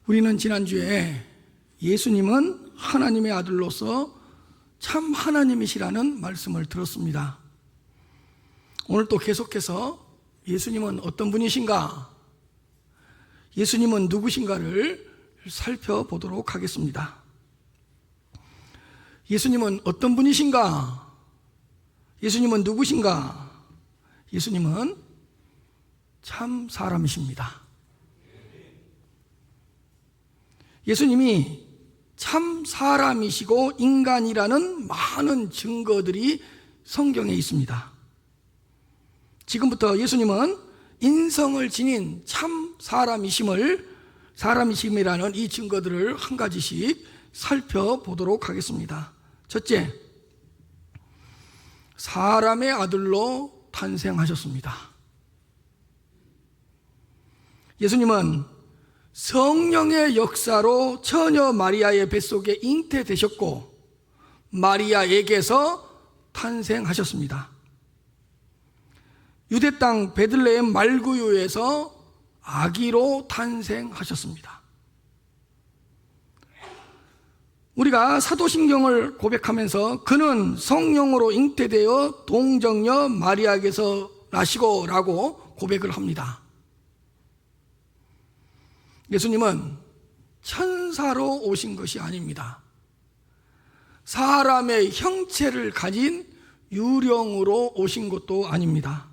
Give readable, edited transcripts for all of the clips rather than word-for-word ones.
우리는 지난주에 예수님은 하나님의 아들로서 참 하나님이시라는 말씀을 들었습니다. 오늘 또 계속해서 예수님은 어떤 분이신가, 예수님은 누구신가를 살펴보도록 하겠습니다. 예수님은 어떤 분이신가? 예수님은 누구신가? 예수님은 참 사람이십니다. 예수님이 참 사람이시고 인간이라는 많은 증거들이 성경에 있습니다. 지금부터 예수님은 인성을 지닌 참 사람이심이라는 이 증거들을 한 가지씩 살펴보도록 하겠습니다. 첫째, 사람의 아들로 탄생하셨습니다. 예수님은 성령의 역사로 처녀 마리아의 뱃속에 잉태되셨고 마리아에게서 탄생하셨습니다. 유대 땅 베들레헴 말구유에서 아기로 탄생하셨습니다. 우리가 사도신경을 고백하면서 그는 성령으로 잉태되어 동정녀 마리아에게서 나시고 라고 고백을 합니다. 예수님은 천사로 오신 것이 아닙니다. 사람의 형체를 가진 유령으로 오신 것도 아닙니다.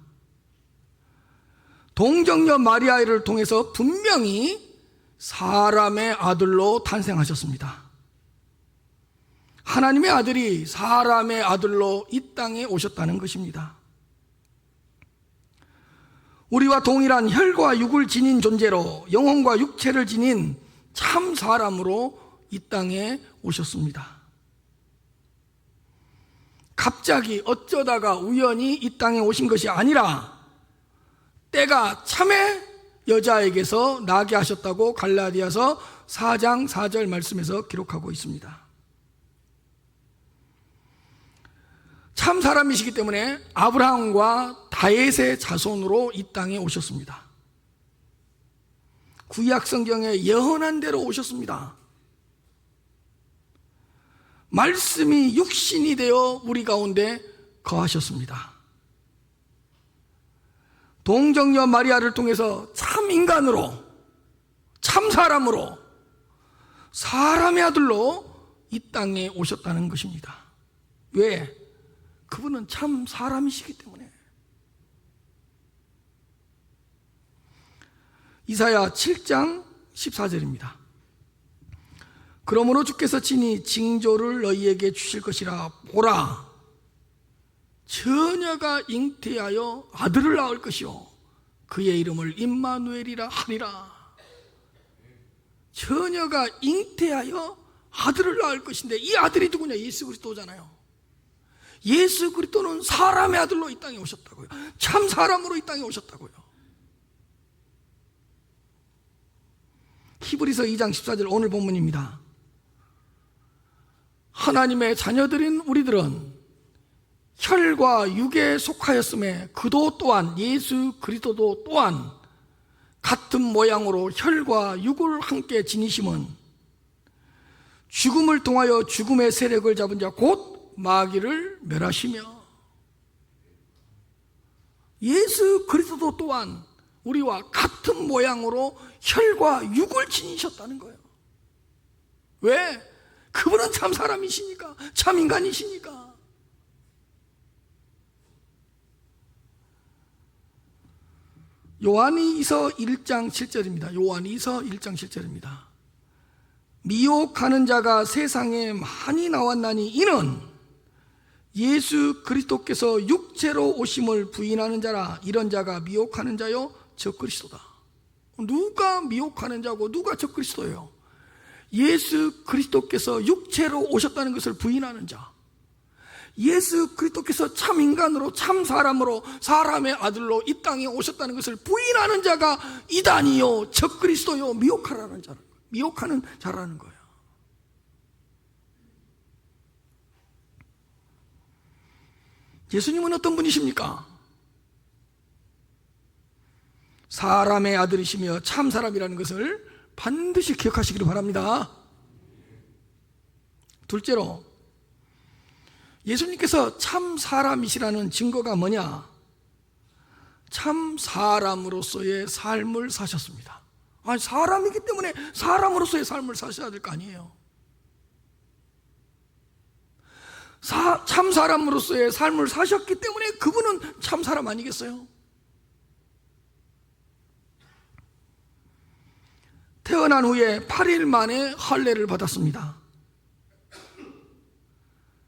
동정녀 마리아를 통해서 분명히 사람의 아들로 탄생하셨습니다. 하나님의 아들이 사람의 아들로 이 땅에 오셨다는 것입니다. 우리와 동일한 혈과 육을 지닌 존재로 영혼과 육체를 지닌 참 사람으로 이 땅에 오셨습니다. 갑자기 어쩌다가 우연히 이 땅에 오신 것이 아니라 때가 참에 여자에게서 나게 하셨다고 갈라디아서 4장 4절 말씀에서 기록하고 있습니다. 참 사람이시기 때문에 아브라함과 다윗의 자손으로 이 땅에 오셨습니다. 구약 성경에 예언한 대로 오셨습니다. 말씀이 육신이 되어 우리 가운데 거하셨습니다. 동정녀 마리아를 통해서 참 인간으로, 참 사람으로, 사람의 아들로 이 땅에 오셨다는 것입니다. 왜? 그분은 참 사람이시기 때문에. 이사야 7장 14절입니다. 그러므로 주께서 친히 징조를 너희에게 주실 것이라. 보라, 처녀가 잉태하여 아들을 낳을 것이요 그의 이름을 임마누엘이라 하리라. 처녀가 잉태하여 아들을 낳을 것인데 이 아들이 누구냐? 예수 그리스도잖아요. 예수 그리스도는 사람의 아들로 이 땅에 오셨다고요. 참 사람으로 이 땅에 오셨다고요. 히브리서 2장 14절 오늘 본문입니다. 하나님의 자녀들인 우리들은 혈과 육에 속하였음에 그도 또한 예수 그리스도도 또한 같은 모양으로 혈과 육을 함께 지니심은 죽음을 통하여 죽음의 세력을 잡은 자 곧 마귀를 멸하시며, 예수 그리스도 또한 우리와 같은 모양으로 혈과 육을 지니셨다는 거예요. 왜? 그분은 참 사람이시니까, 참 인간이시니까. 요한이서 1장 7절입니다. 요한이서 1장 7절입니다. 미혹하는 자가 세상에 많이 나왔나니 이는 예수 그리스도께서 육체로 오심을 부인하는 자라. 이런 자가 미혹하는 자요 적그리스도다. 누가 미혹하는 자고 누가 적그리스도예요? 예수 그리스도께서 육체로 오셨다는 것을 부인하는 자, 예수 그리스도께서 참 인간으로 참 사람으로 사람의 아들로 이 땅에 오셨다는 것을 부인하는 자가 이단이요 적그리스도요 미혹하는 자라는 거예요. 예수님은 어떤 분이십니까? 사람의 아들이시며 참 사람이라는 것을 반드시 기억하시기를 바랍니다. 둘째로, 예수님께서 참 사람이시라는 증거가 뭐냐? 참 사람으로서의 삶을 사셨습니다. 아니, 사람이기 때문에 사람으로서의 삶을 사셔야 될 거 아니에요. 참 사람으로서의 삶을 사셨기 때문에 그분은 참 사람 아니겠어요? 태어난 후에 8일 만에 할례를 받았습니다.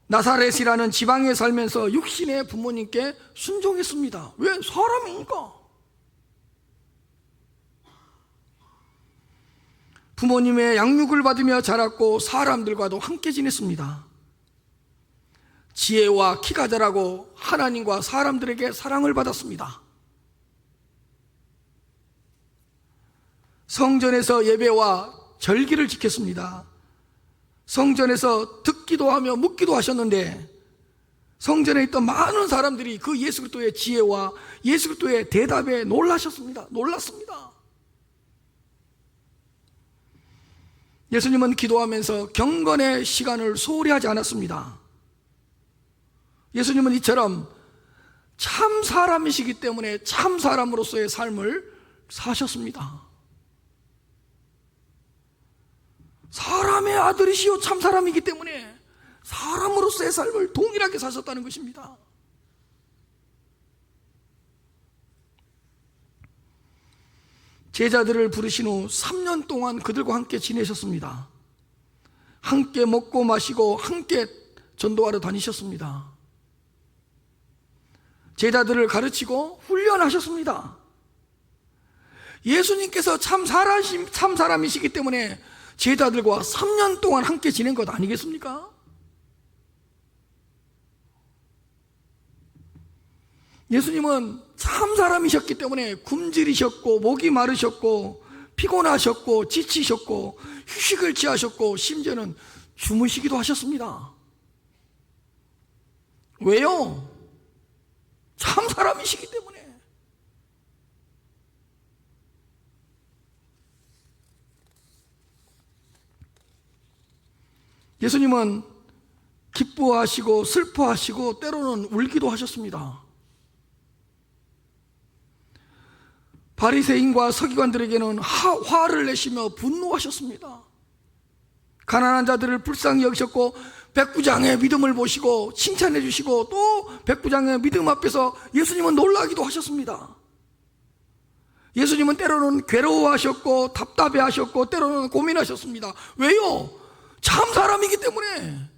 나사렛이라는 지방에 살면서 육신의 부모님께 순종했습니다. 왜? 사람이니까. 부모님의 양육을 받으며 자랐고 사람들과도 함께 지냈습니다. 지혜와 키가 자라고 하나님과 사람들에게 사랑을 받았습니다. 성전에서 예배와 절기를 지켰습니다. 성전에서 듣기도 하며 묻기도 하셨는데 성전에 있던 많은 사람들이 그 예수 그리스도의 지혜와 예수 그리스도의 대답에 놀랐습니다. 예수님은 기도하면서 경건의 시간을 소홀히 하지 않았습니다. 예수님은 이처럼 참 사람이시기 때문에 참 사람으로서의 삶을 사셨습니다. 사람의 아들이시요 참 사람이기 때문에 사람으로서의 삶을 동일하게 사셨다는 것입니다. 제자들을 부르신 후 3년 동안 그들과 함께 지내셨습니다. 함께 먹고 마시고 함께 전도하러 다니셨습니다. 제자들을 가르치고 훈련하셨습니다. 예수님께서 참 사람이시기 때문에 제자들과 3년 동안 함께 지낸 것 아니겠습니까? 예수님은 참 사람이셨기 때문에 굶주리셨고 목이 마르셨고 피곤하셨고 지치셨고 휴식을 취하셨고 심지어는 주무시기도 하셨습니다. 왜요? 참 사람이시기 때문에. 예수님은 기뻐하시고 슬퍼하시고 때로는 울기도 하셨습니다. 바리새인과 서기관들에게는 화를 내시며 분노하셨습니다. 가난한 자들을 불쌍히 여기셨고 백부장의 믿음을 보시고 칭찬해 주시고 또 백부장의 믿음 앞에서 예수님은 놀라기도 하셨습니다. 예수님은 때로는 괴로워하셨고 답답해하셨고 때로는 고민하셨습니다. 왜요? 참 사람이기 때문에.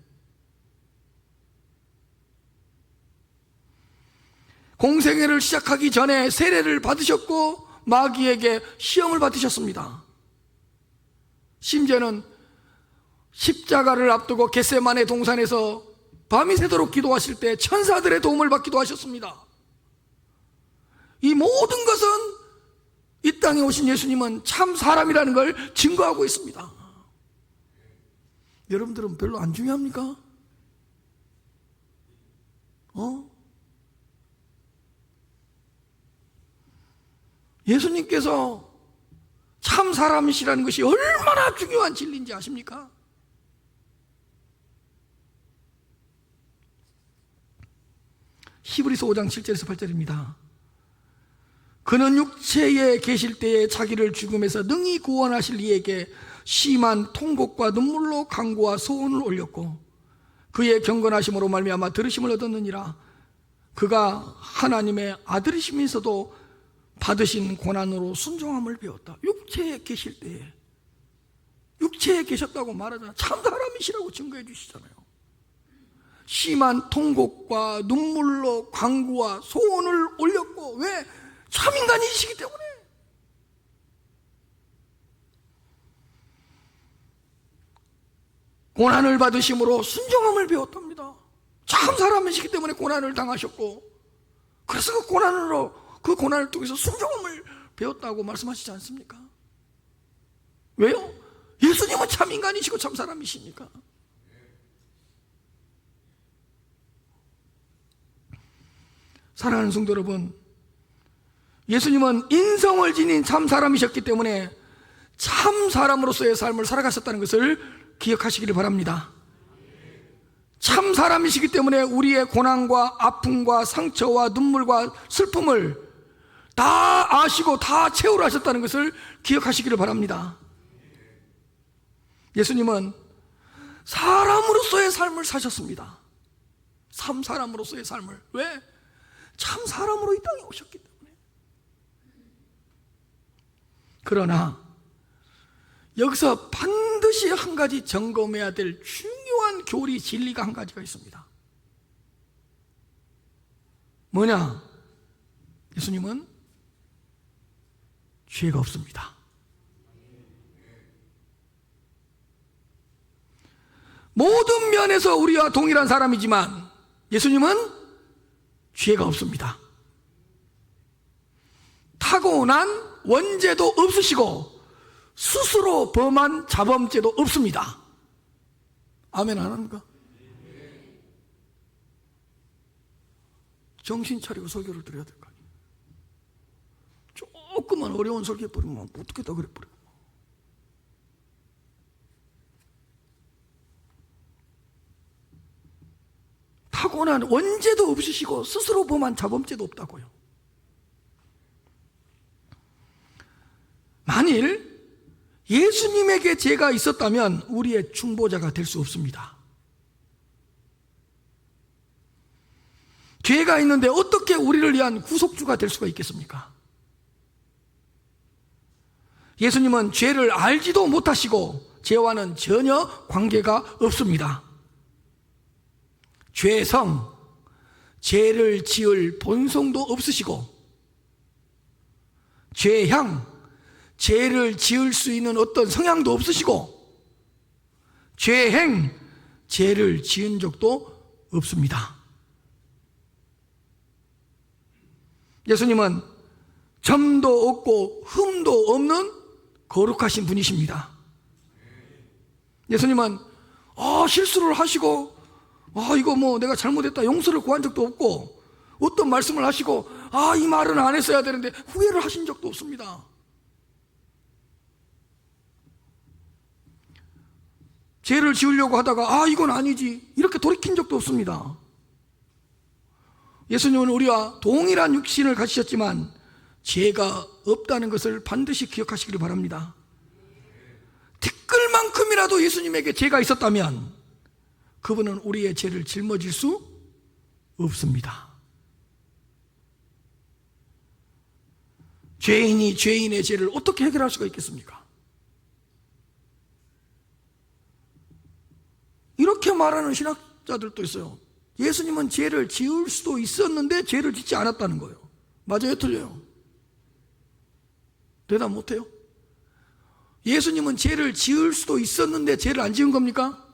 공생애를 시작하기 전에 세례를 받으셨고 마귀에게 시험을 받으셨습니다. 심지어는 십자가를 앞두고 겟세마네 동산에서 밤이 새도록 기도하실 때 천사들의 도움을 받기도 하셨습니다. 이 모든 것은 이 땅에 오신 예수님은 참 사람이라는 걸 증거하고 있습니다. 여러분들은 별로 안 중요합니까? 예수님께서 참 사람이시라는 것이 얼마나 중요한 진리인지 아십니까? 히브리서 5장 7절에서 8절입니다. 그는 육체에 계실 때에 자기를 죽음에서 능히 구원하실 이에게 심한 통곡과 눈물로 간구와 소원을 올렸고 그의 경건하심으로 말미암아 들으심을 얻었느니라. 그가 하나님의 아들이시면서도 받으신 고난으로 순종함을 배웠다. 육체에 계실 때에 육체에 계셨다고 말하잖아요. 참 사람이시라고 증거해 주시잖아요. 심한 통곡과 눈물로 간구와 소원을 올렸고 왜? 참 인간이시기 때문에. 고난을 받으심으로 순종함을 배웠답니다. 참 사람이시기 때문에 고난을 당하셨고 그래서 그 고난을 통해서 순종함을 배웠다고 말씀하시지 않습니까? 왜요? 예수님은 참 인간이시고 참 사람이시니까. 사랑하는 성도 여러분, 예수님은 인성을 지닌 참 사람이셨기 때문에 참 사람으로서의 삶을 살아가셨다는 것을 기억하시기를 바랍니다. 참 사람이시기 때문에 우리의 고난과 아픔과 상처와 눈물과 슬픔을 다 아시고 다 채우려 하셨다는 것을 기억하시기를 바랍니다. 예수님은 사람으로서의 삶을 사셨습니다. 참 사람으로서의 삶을. 왜? 참 사람으로 이 땅에 오셨기 때문에. 그러나 여기서 반드시 한 가지 점검해야 될 중요한 교리 진리가 한 가지가 있습니다. 뭐냐? 예수님은 죄가 없습니다. 모든 면에서 우리와 동일한 사람이지만 예수님은 죄가 없습니다. 타고난 원죄도 없으시고 스스로 범한 자범죄도 없습니다. 아멘 안 합니까? 정신 차리고 설교를 드려야 될 거 아니에요. 조금만 어려운 설교해버리면 어떻게 다 그래버려요. 타고난 원죄도 없으시고 스스로 범한 자범죄도 없다고요. 만일 예수님에게 죄가 있었다면 우리의 중보자가 될 수 없습니다. 죄가 있는데 어떻게 우리를 위한 구속주가 될 수가 있겠습니까? 예수님은 죄를 알지도 못하시고 죄와는 전혀 관계가 없습니다. 죄성, 죄를 지을 본성도 없으시고 죄향, 죄를 지을 수 있는 어떤 성향도 없으시고 죄행, 죄를 지은 적도 없습니다. 예수님은 점도 없고 흠도 없는 거룩하신 분이십니다. 예수님은 실수를 하시고 이거 내가 잘못했다 용서를 구한 적도 없고 어떤 말씀을 하시고 이 말은 안 했어야 되는데 후회를 하신 적도 없습니다. 죄를 지으려고 하다가 이건 아니지 이렇게 돌이킨 적도 없습니다. 예수님은 우리와 동일한 육신을 가지셨지만 죄가 없다는 것을 반드시 기억하시기를 바랍니다. 티끌만큼이라도 예수님에게 죄가 있었다면 그분은 우리의 죄를 짊어질 수 없습니다. 죄인이 죄인의 죄를 어떻게 해결할 수가 있겠습니까? 이렇게 말하는 신학자들도 있어요. 예수님은 죄를 지을 수도 있었는데 죄를 짓지 않았다는 거예요. 맞아요? 틀려요? 대답 못해요? 예수님은 죄를 지을 수도 있었는데 죄를 안 지은 겁니까?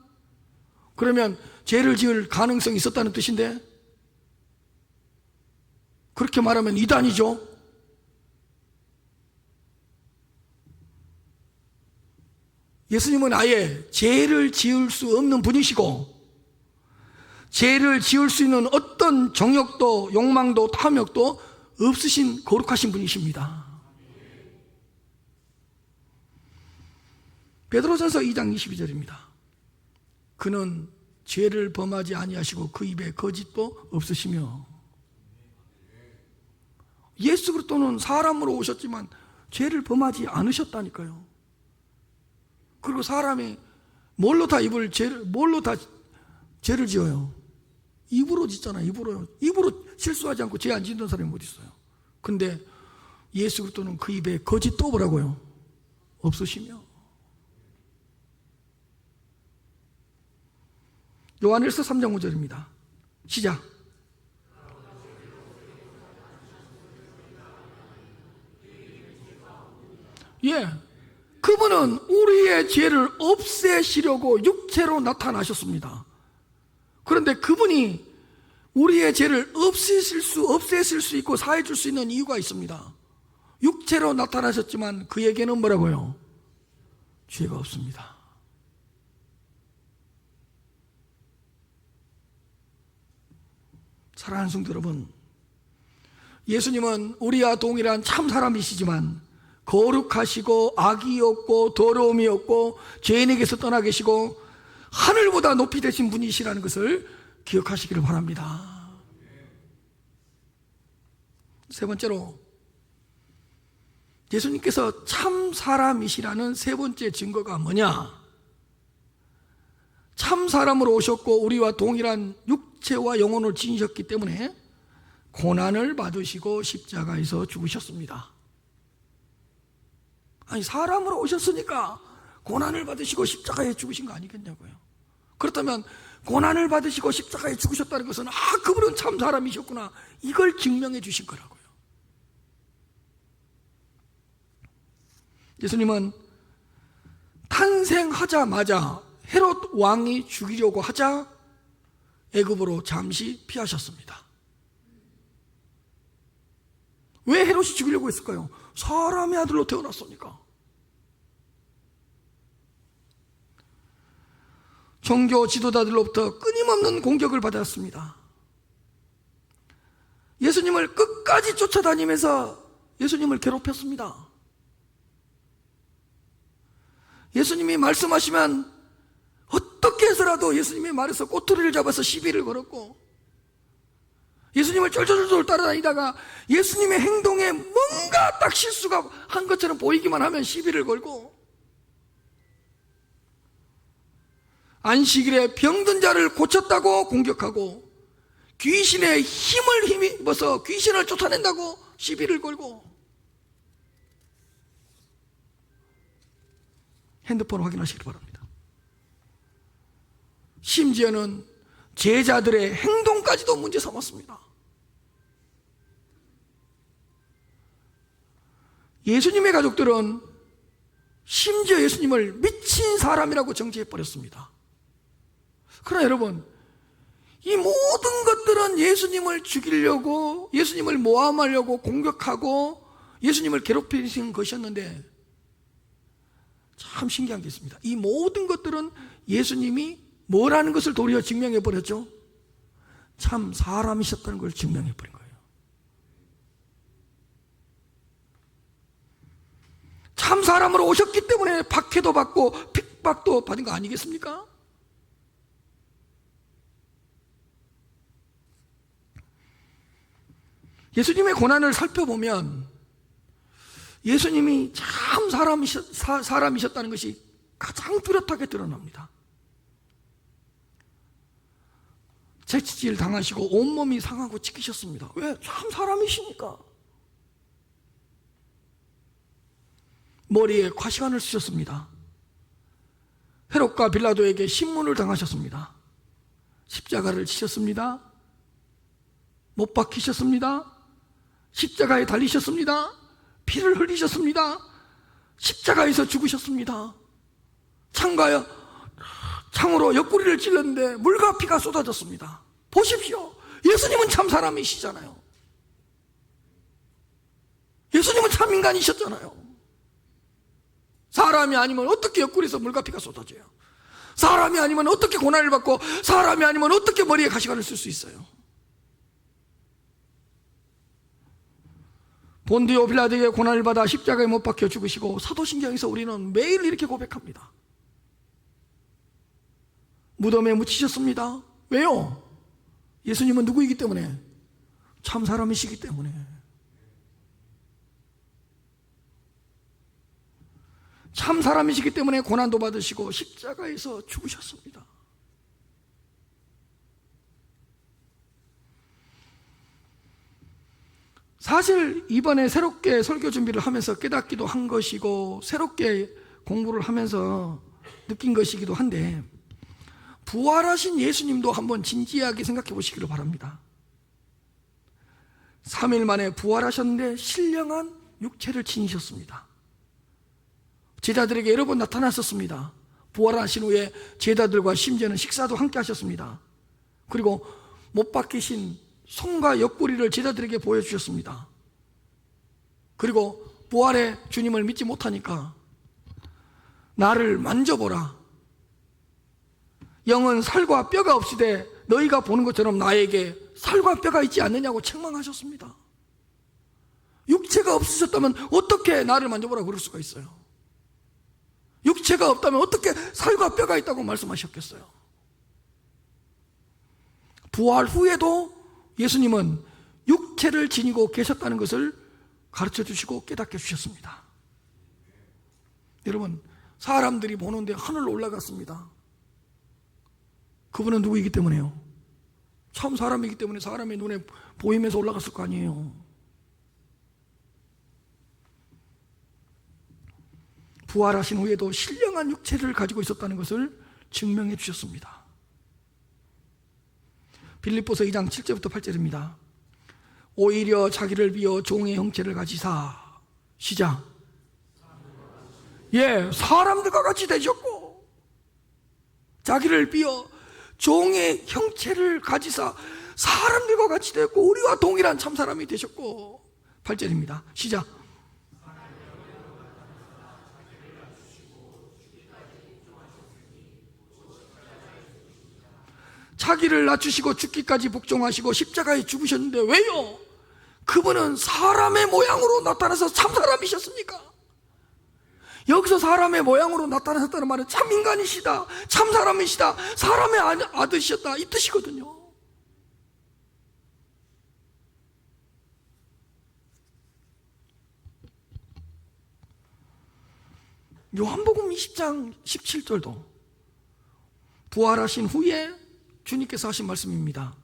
그러면 죄를 지을 가능성이 있었다는 뜻인데 그렇게 말하면 이단이죠. 예수님은 아예 죄를 지을 수 없는 분이시고 죄를 지을 수 있는 어떤 정욕도 욕망도 탐욕도 없으신 거룩하신 분이십니다. 베드로전서 2장 22절입니다. 그는 죄를 범하지 아니하시고 그 입에 거짓도 없으시며. 예수 그리스도는 사람으로 오셨지만 죄를 범하지 않으셨다니까요. 그리고 사람이 뭘로 다 죄를 지어요? 입으로 짓잖아요. 입으로 실수하지 않고 죄 안 짓는 사람이 어디 있어요? 근데 예수 그리스도는 그 입에 거짓도 뭐라고요? 없으시며. 요한일서 3장 5절입니다. 시작. 그분은 우리의 죄를 없애시려고 육체로 나타나셨습니다. 그런데 그분이 우리의 죄를 없애실 수 있고 사해 줄 수 있는 이유가 있습니다. 육체로 나타나셨지만 그에게는 뭐라고요? 죄가 없습니다. 사랑하는 성도 여러분, 예수님은 우리와 동일한 참 사람이시지만 거룩하시고 악이 없고 더러움이 없고 죄인에게서 떠나 계시고 하늘보다 높이 되신 분이시라는 것을 기억하시기를 바랍니다. 세 번째로, 예수님께서 참 사람이시라는 세 번째 증거가 뭐냐? 참 사람으로 오셨고 우리와 동일한 육체와 영혼을 지니셨기 때문에 고난을 받으시고 십자가에서 죽으셨습니다. 아니, 사람으로 오셨으니까 고난을 받으시고 십자가에 죽으신 거 아니겠냐고요. 그렇다면 고난을 받으시고 십자가에 죽으셨다는 것은 그분은 참 사람이셨구나, 이걸 증명해 주신 거라고요. 예수님은 탄생하자마자 헤롯 왕이 죽이려고 하자 애굽으로 잠시 피하셨습니다. 왜 헤롯이 죽이려고 했을까요? 사람의 아들로 태어났으니까. 종교 지도자들로부터 끊임없는 공격을 받았습니다. 예수님을 끝까지 쫓아다니면서 예수님을 괴롭혔습니다. 예수님이 말씀하시면 어떻게 해서라도 예수님의 말에서 꼬투리를 잡아서 시비를 걸었고, 예수님을 쫄쫄쫄 따라다니다가 예수님의 행동에 뭔가 딱 실수가 한 것처럼 보이기만 하면 시비를 걸고, 안식일에 병든 자를 고쳤다고 공격하고, 귀신의 힘을 힘입어서 귀신을 쫓아낸다고 시비를 걸고, 핸드폰 확인하시기 바랍니다. 심지어는 제자들의 행동까지도 문제 삼았습니다. 예수님의 가족들은 심지어 예수님을 미친 사람이라고 정죄해버렸습니다. 그러나 여러분, 이 모든 것들은 예수님을 죽이려고, 예수님을 모함하려고 공격하고 예수님을 괴롭히신 것이었는데, 참 신기한 게 있습니다. 이 모든 것들은 예수님이 뭐라는 것을 도리어 증명해버렸죠? 참 사람이셨다는 걸 증명해버린 거예요. 참 사람으로 오셨기 때문에 박해도 받고 핍박도 받은 거 아니겠습니까? 예수님의 고난을 살펴보면 예수님이 참 사람이셨다는 것이 가장 뚜렷하게 드러납니다. 채찍질 당하시고 온몸이 상하고 찢기셨습니다. 왜? 참 사람이시니까. 머리에 과시관을 쓰셨습니다. 헤롯과 빌라도에게 신문을 당하셨습니다. 십자가를 지셨습니다. 못 박히셨습니다. 십자가에 달리셨습니다. 피를 흘리셨습니다. 십자가에서 죽으셨습니다. 창으로 옆구리를 찔렀는데 물과 피가 쏟아졌습니다. 보십시오. 예수님은 참 사람이시잖아요. 예수님은 참 인간이셨잖아요. 사람이 아니면 어떻게 옆구리에서 물과 피가 쏟아져요? 사람이 아니면 어떻게 고난을 받고, 사람이 아니면 어떻게 머리에 가시관을 쓸 수 있어요? 본디오 빌라도에게 고난을 받아 십자가에 못 박혀 죽으시고, 사도신경에서 우리는 매일 이렇게 고백합니다. 무덤에 묻히셨습니다. 왜요? 예수님은 누구이기 때문에? 참 사람이시기 때문에. 참 사람이시기 때문에 고난도 받으시고 십자가에서 죽으셨습니다. 사실 이번에 새롭게 설교 준비를 하면서 깨닫기도 한 것이고, 새롭게 공부를 하면서 느낀 것이기도 한데, 부활하신 예수님도 한번 진지하게 생각해 보시기를 바랍니다. 3일 만에 부활하셨는데 신령한 육체를 지니셨습니다. 제자들에게 여러 번 나타났었습니다. 부활하신 후에 제자들과 심지어는 식사도 함께 하셨습니다. 그리고 못 박히신 손과 옆구리를 제자들에게 보여주셨습니다. 그리고 부활의 주님을 믿지 못하니까 나를 만져보라. 영은 살과 뼈가 없이되 너희가 보는 것처럼 나에게 살과 뼈가 있지 않느냐고 책망하셨습니다. 육체가 없으셨다면 어떻게 나를 만져보라고 그럴 수가 있어요? 육체가 없다면 어떻게 살과 뼈가 있다고 말씀하셨겠어요? 부활 후에도 예수님은 육체를 지니고 계셨다는 것을 가르쳐 주시고 깨닫게 주셨습니다. 여러분, 사람들이 보는데 하늘로 올라갔습니다. 그분은 누구이기 때문에요? 참 사람이기 때문에 사람의 눈에 보이면서 올라갔을 거 아니에요. 부활하신 후에도 신령한 육체를 가지고 있었다는 것을 증명해 주셨습니다. 빌립보서 2장 7절부터 8절입니다. 오히려 자기를 비어 종의 형체를 가지사, 시작. 사람들과 같이 되셨고, 자기를 비어 종의 형체를 가지사 사람들과 같이 되었고, 우리와 동일한 참사람이 되셨고, 8절입니다. 시작. 자기를 낮추시고 죽기까지 복종하시고 십자가에 죽으셨는데 왜요? 그분은 사람의 모양으로 나타나서 참사람이셨습니까? 여기서 사람의 모양으로 나타나셨다는 말은 참 인간이시다, 참 사람이시다, 사람의 아들이셨다, 이 뜻이거든요. 요한복음 20장 17절도 부활하신 후에 주님께서 하신 말씀입니다.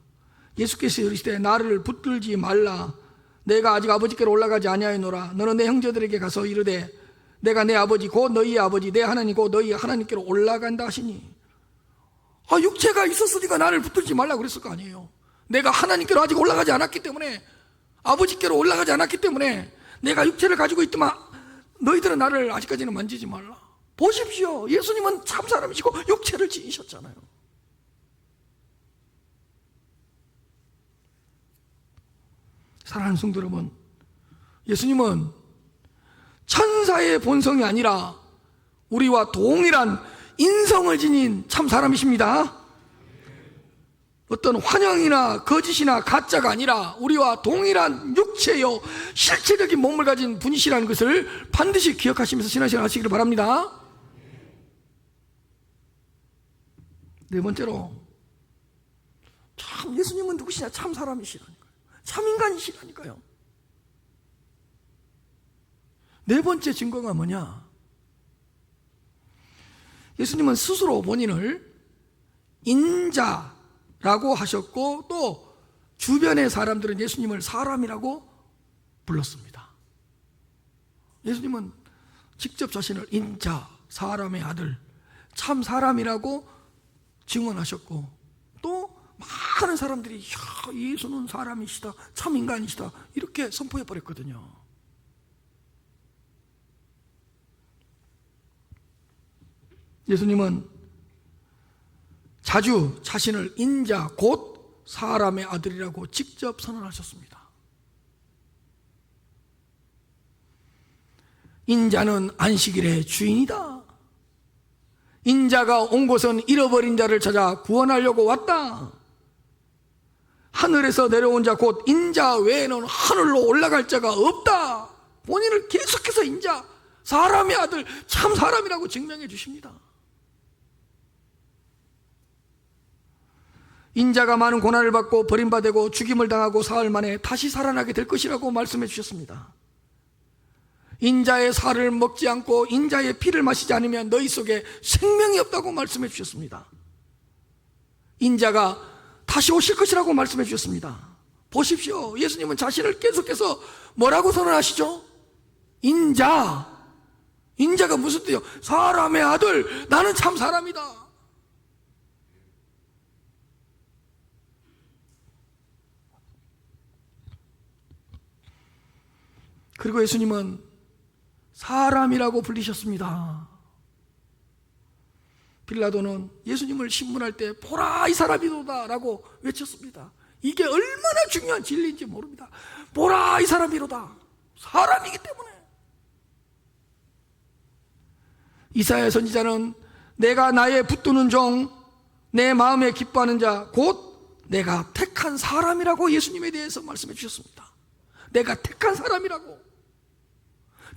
예수께서 이르시되 나를 붙들지 말라, 내가 아직 아버지께로 올라가지 아니하였노라. 너는 내 형제들에게 가서 이르되 내가 내 아버지 곧 너희의 아버지 내 하나님 곧 너희 하나님께로 올라간다 하시니, 육체가 있었으니까 나를 붙들지 말라 그랬을 거 아니에요. 내가 하나님께로 아직 올라가지 않았기 때문에, 아버지께로 올라가지 않았기 때문에 내가 육체를 가지고 있더만 너희들은 나를 아직까지는 만지지 말라. 보십시오, 예수님은 참 사람이시고 육체를 지니셨잖아요. 사랑하는 성도 여러분, 예수님은 천사의 본성이 아니라 우리와 동일한 인성을 지닌 참 사람이십니다. 어떤 환영이나 거짓이나 가짜가 아니라 우리와 동일한 육체요 실체적인 몸을 가진 분이시라는 것을 반드시 기억하시면서 신앙생활 하시기를 바랍니다. 네 번째로, 참 예수님은 누구시냐? 참 사람이시라니까요. 참 인간이시라니까요. 네 번째 증거가 뭐냐? 예수님은 스스로 본인을 인자라고 하셨고, 또 주변의 사람들은 예수님을 사람이라고 불렀습니다. 예수님은 직접 자신을 인자, 사람의 아들, 참 사람이라고 증언하셨고, 또 많은 사람들이 예수는 사람이시다, 참 인간이시다 이렇게 선포해버렸거든요. 예수님은 자주 자신을 인자 곧 사람의 아들이라고 직접 선언하셨습니다. 인자는 안식일의 주인이다. 인자가 온 곳은 잃어버린 자를 찾아 구원하려고 왔다. 하늘에서 내려온 자 곧 인자 외에는 하늘로 올라갈 자가 없다. 본인을 계속해서 인자, 사람의 아들, 참 사람이라고 증명해 주십니다. 인자가 많은 고난을 받고 버림받고 죽임을 당하고 사흘 만에 다시 살아나게 될 것이라고 말씀해 주셨습니다. 인자의 살을 먹지 않고 인자의 피를 마시지 않으면 너희 속에 생명이 없다고 말씀해 주셨습니다. 인자가 다시 오실 것이라고 말씀해 주셨습니다. 보십시오, 예수님은 자신을 계속해서 뭐라고 선언하시죠? 인자가 무슨 뜻이요? 사람의 아들, 나는 참 사람이다. 그리고 예수님은 사람이라고 불리셨습니다. 빌라도는 예수님을 신문할 때 보라 이 사람이로다 라고 외쳤습니다. 이게 얼마나 중요한 진리인지 모릅니다. 보라 이 사람이로다, 사람이기 때문에. 이사야 선지자는 내가 나의 붙드는 종, 내 마음에 기뻐하는 자 곧 내가 택한 사람이라고 예수님에 대해서 말씀해 주셨습니다. 내가 택한 사람이라고.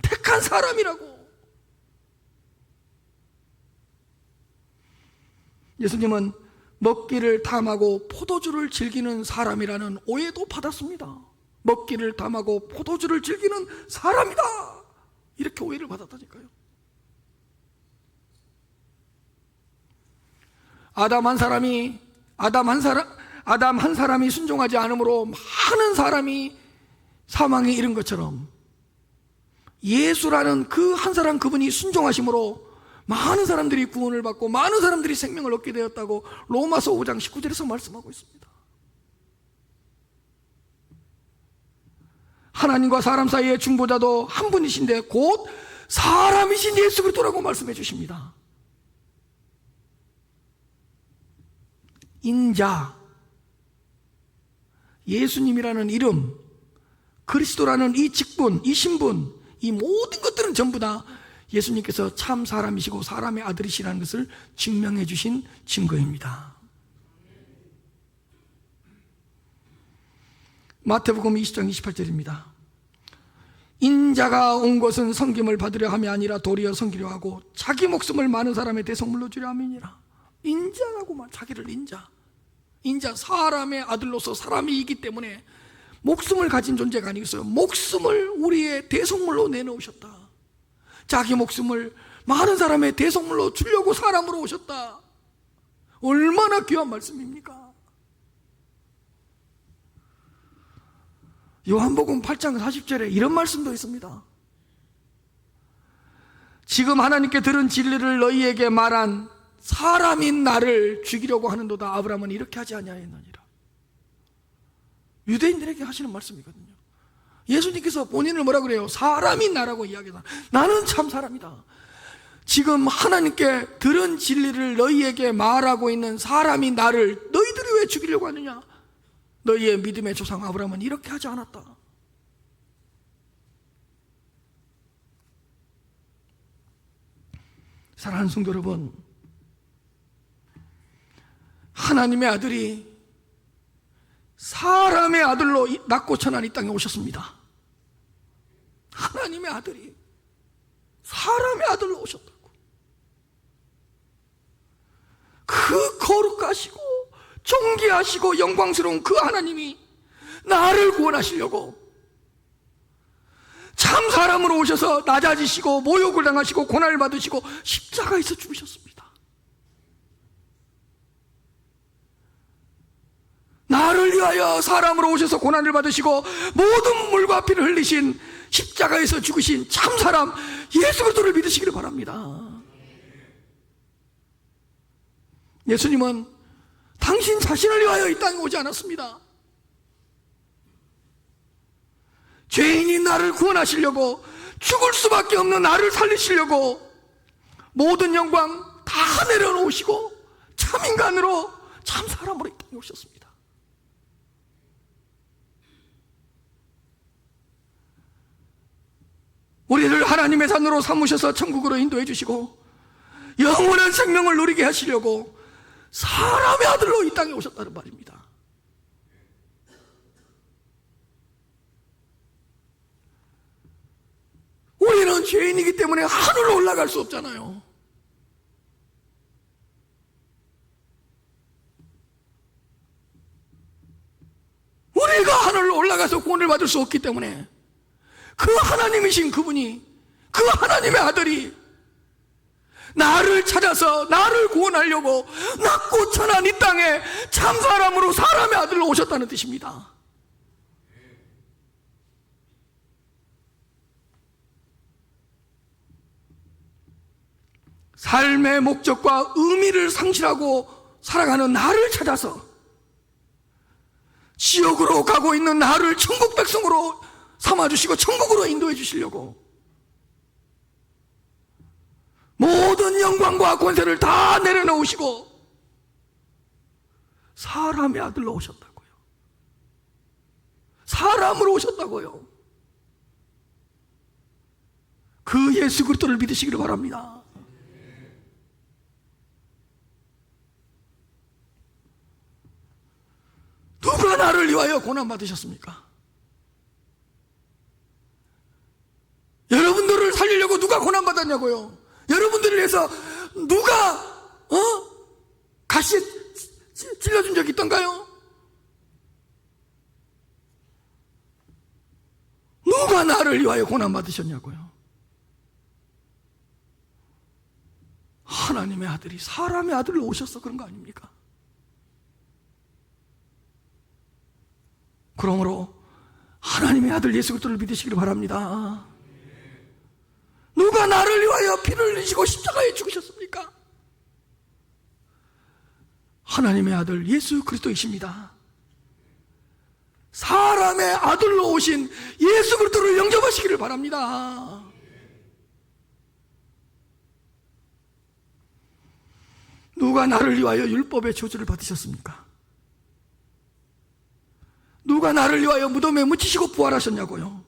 택한 사람이라고. 예수님은 먹기를 탐하고 포도주를 즐기는 사람이라는 오해도 받았습니다. 먹기를 탐하고 포도주를 즐기는 사람이다, 이렇게 오해를 받았다니까요. 아담 한 사람이 순종하지 않으므로 많은 사람이 사망에 이른 것처럼, 예수라는 그 한 사람, 그분이 순종하심으로 많은 사람들이 구원을 받고 많은 사람들이 생명을 얻게 되었다고 로마서 5장 19절에서 말씀하고 있습니다. 하나님과 사람 사이의 중보자도 한 분이신데 곧 사람이신 예수 그리스도라고 말씀해 주십니다. 인자, 예수님이라는 이름, 그리스도라는 이 직분, 이 신분, 이 모든 것들은 전부 다 예수님께서 참 사람이시고 사람의 아들이시라는 것을 증명해 주신 증거입니다. 마태복음 20장 28절입니다. 인자가 온 것은 섬김을 받으려 함이 아니라 도리어 섬기려 하고 자기 목숨을 많은 사람의 대속물로 주려 함이니라. 인자라고 말, 자기를 인자, 사람의 아들로서 사람이기 때문에 목숨을 가진 존재가 아니겠어요. 목숨을 우리의 대속물로 내놓으셨다. 자기 목숨을 많은 사람의 대속물로 주려고 사람으로 오셨다. 얼마나 귀한 말씀입니까? 요한복음 8장 40절에 이런 말씀도 있습니다. 지금 하나님께 들은 진리를 너희에게 말한 사람인 나를 죽이려고 하는도다. 아브라함은 이렇게 하지 아니하였느니라. 유대인들에게 하시는 말씀이거든요. 예수님께서 본인을 뭐라 그래요? 사람인 나라고 이야기하다. 나는 참 사람이다. 지금 하나님께 들은 진리를 너희에게 말하고 있는 사람인 나를 너희들이 왜 죽이려고 하느냐? 너희의 믿음의 조상 아브라함은 이렇게 하지 않았다. 사랑하는 성도 여러분, 하나님의 아들이 사람의 아들로 낮고 천한 이 땅에 오셨습니다. 하나님의 아들이 사람의 아들로 오셨다고. 그 거룩하시고 존귀하시고 영광스러운 그 하나님이 나를 구원하시려고 참 사람으로 오셔서 낮아지시고 모욕을 당하시고 고난을 받으시고 십자가에서 죽으셨습니다. 나를 위하여 사람으로 오셔서 고난을 받으시고 모든 물과 피를 흘리신 십자가에서 죽으신 참 사람 예수 그리스도를 믿으시기를 바랍니다. 예수님은 당신 자신을 위하여 이 땅에 오지 않았습니다. 죄인인 나를 구원하시려고, 죽을 수밖에 없는 나를 살리시려고 모든 영광 다 내려놓으시고 참 인간으로 참 사람으로 이 땅에 오셨습니다. 우리를 하나님의 산으로 삼으셔서 천국으로 인도해 주시고 영원한 생명을 누리게 하시려고 사람의 아들로 이 땅에 오셨다는 말입니다. 우리는 죄인이기 때문에 하늘로 올라갈 수 없잖아요. 우리가 하늘로 올라가서 구원을 받을 수 없기 때문에 그 하나님이신 그분이, 그 하나님의 아들이 나를 찾아서 나를 구원하려고 낮고 천한 이 땅에 참 사람으로 사람의 아들로 오셨다는 뜻입니다. 삶의 목적과 의미를 상실하고 살아가는 나를 찾아서 지옥으로 가고 있는 나를 천국 백성으로 삼아주시고 천국으로 인도해 주시려고 모든 영광과 권세를 다 내려놓으시고 사람의 아들로 오셨다고요. 사람으로 오셨다고요. 그 예수 그리스도를 믿으시기를 바랍니다. 누가 나를 위하여 고난받으셨습니까? 누가 고난받았냐고요? 여러분들을 위해서 누가 가시에 찔러준 적이 있던가요? 누가 나를 위하여 고난받으셨냐고요? 하나님의 아들이 사람의 아들로 오셔서 그런 거 아닙니까? 그러므로 하나님의 아들 예수 그리스도를 믿으시기를 바랍니다. 누가 나를 위하여 피를 흘리시고 십자가에 죽으셨습니까? 하나님의 아들 예수 그리스도이십니다. 사람의 아들로 오신 예수 그리스도를 영접하시기를 바랍니다. 누가 나를 위하여 율법의 저주를 받으셨습니까? 누가 나를 위하여 무덤에 묻히시고 부활하셨냐고요?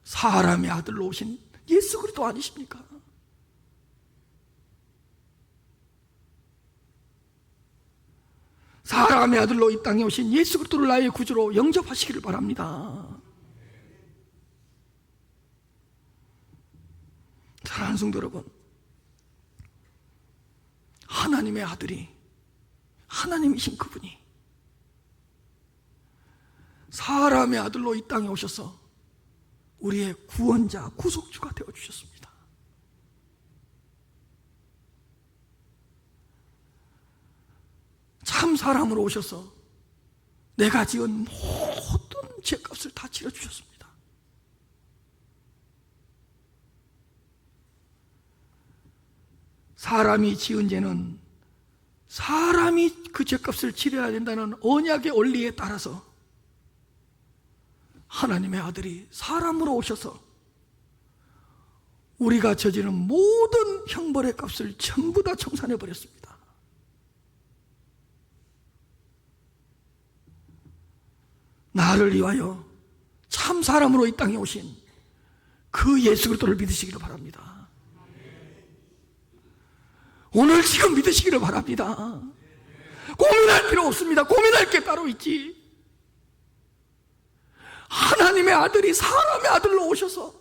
사람의 아들로 오신 예수 그리스도 아니십니까? 사람의 아들로 이 땅에 오신 예수 그리스도를 나의 구주로 영접하시기를 바랍니다. 사랑하는 성도 여러분, 하나님의 아들이, 하나님이신 그분이 사람의 아들로 이 땅에 오셔서 우리의 구원자, 구속주가 되어주셨습니다. 참 사람으로 오셔서 내가 지은 모든 죄값을 다 치러주셨습니다. 사람이 지은 죄는 사람이 그 죄값을 치러야 된다는 언약의 원리에 따라서 하나님의 아들이 사람으로 오셔서 우리가 저지른 모든 형벌의 값을 전부 다 청산해 버렸습니다. 나를 위하여 참 사람으로 이 땅에 오신 그 예수 그리스도를 믿으시기를 바랍니다. 오늘 지금 믿으시기를 바랍니다. 고민할 필요 없습니다. 고민할 게 따로 있지. 하나님의 아들이 사람의 아들로 오셔서,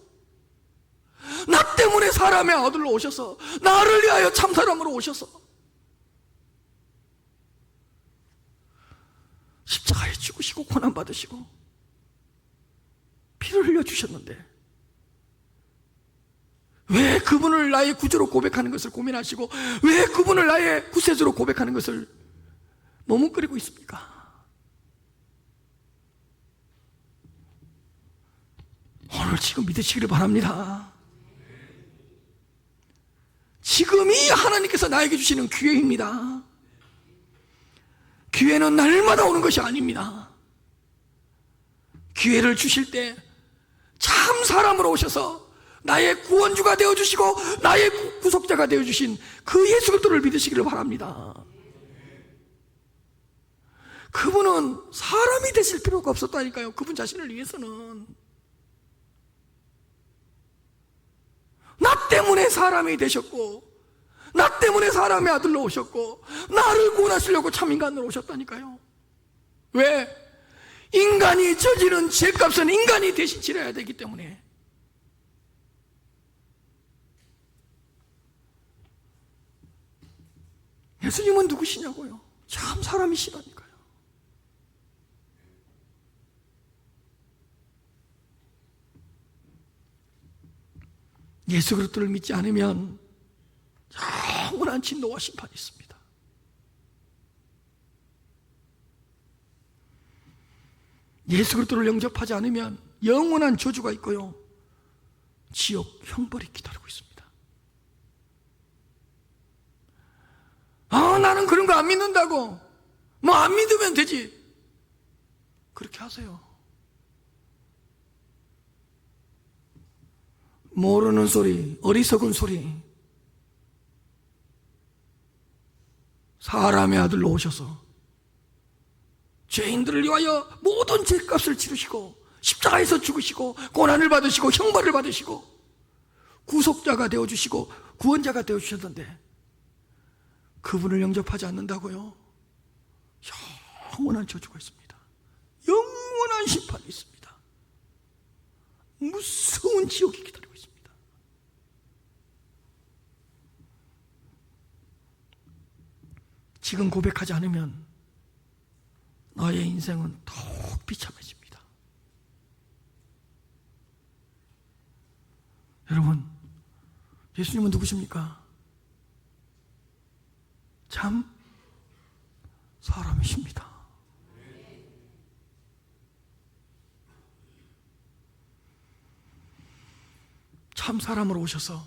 나 때문에 사람의 아들로 오셔서, 나를 위하여 참 사람으로 오셔서 십자가에 죽으시고 고난받으시고 피를 흘려주셨는데 왜 그분을 나의 구주로 고백하는 것을 고민하시고 왜 그분을 나의 구세주로 고백하는 것을 머뭇거리고 있습니까? 오늘 지금 믿으시기를 바랍니다. 지금이 하나님께서 나에게 주시는 기회입니다. 기회는 날마다 오는 것이 아닙니다. 기회를 주실 때 참 사람으로 오셔서 나의 구원주가 되어주시고 나의 구속자가 되어주신 그 예수 그리스도를 믿으시기를 바랍니다. 그분은 사람이 되실 필요가 없었다니까요. 그분 자신을 위해서는. 나 때문에 사람이 되셨고 나 때문에 사람의 아들로 오셨고 나를 구원하시려고 참 인간으로 오셨다니까요. 왜? 인간이 저지른 죄값은 인간이 대신 치러야 되기 때문에. 예수님은 누구시냐고요? 참 사람이시라니까요. 예수 그리스도를 믿지 않으면 영원한 진노와 심판이 있습니다. 예수 그리스도를 영접하지 않으면 영원한 저주가 있고요, 지옥 형벌이 기다리고 있습니다. 나는 그런 거 안 믿는다고, 뭐 안 믿으면 되지, 그렇게 하세요. 모르는 소리, 어리석은 소리. 사람의 아들로 오셔서 죄인들을 위하여 모든 죄값을 치르시고 십자가에서 죽으시고 고난을 받으시고 형벌을 받으시고 구속자가 되어주시고 구원자가 되어주셨는데 그분을 영접하지 않는다고요? 영원한 저주가 있습니다. 영원한 심판이 있습니다. 무서운 지옥이 기다리고 있습니다. 지금 고백하지 않으면 너의 인생은 더욱 비참해집니다. 여러분, 예수님은 누구십니까? 참 사람이십니다. 참 사람으로 오셔서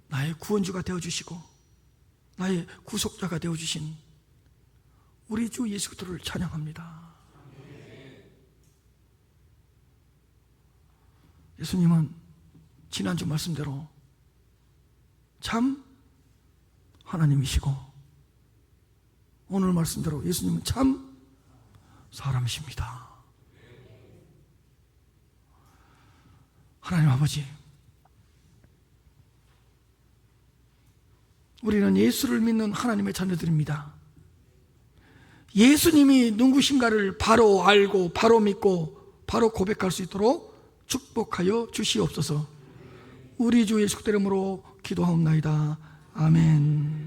나의 구원주가 되어주시고 나의 구속자가 되어주신 우리 주 예수 그리스도를 찬양합니다. 예수님은 지난주 말씀대로 참 하나님이시고 오늘 말씀대로 예수님은 참 사람이십니다. 하나님 아버지, 우리는 예수를 믿는 하나님의 자녀들입니다. 예수님이 누구신가를 바로 알고 바로 믿고 바로 고백할 수 있도록 축복하여 주시옵소서. 우리 주 예수 그리스도 이름으로 기도하옵나이다. 아멘.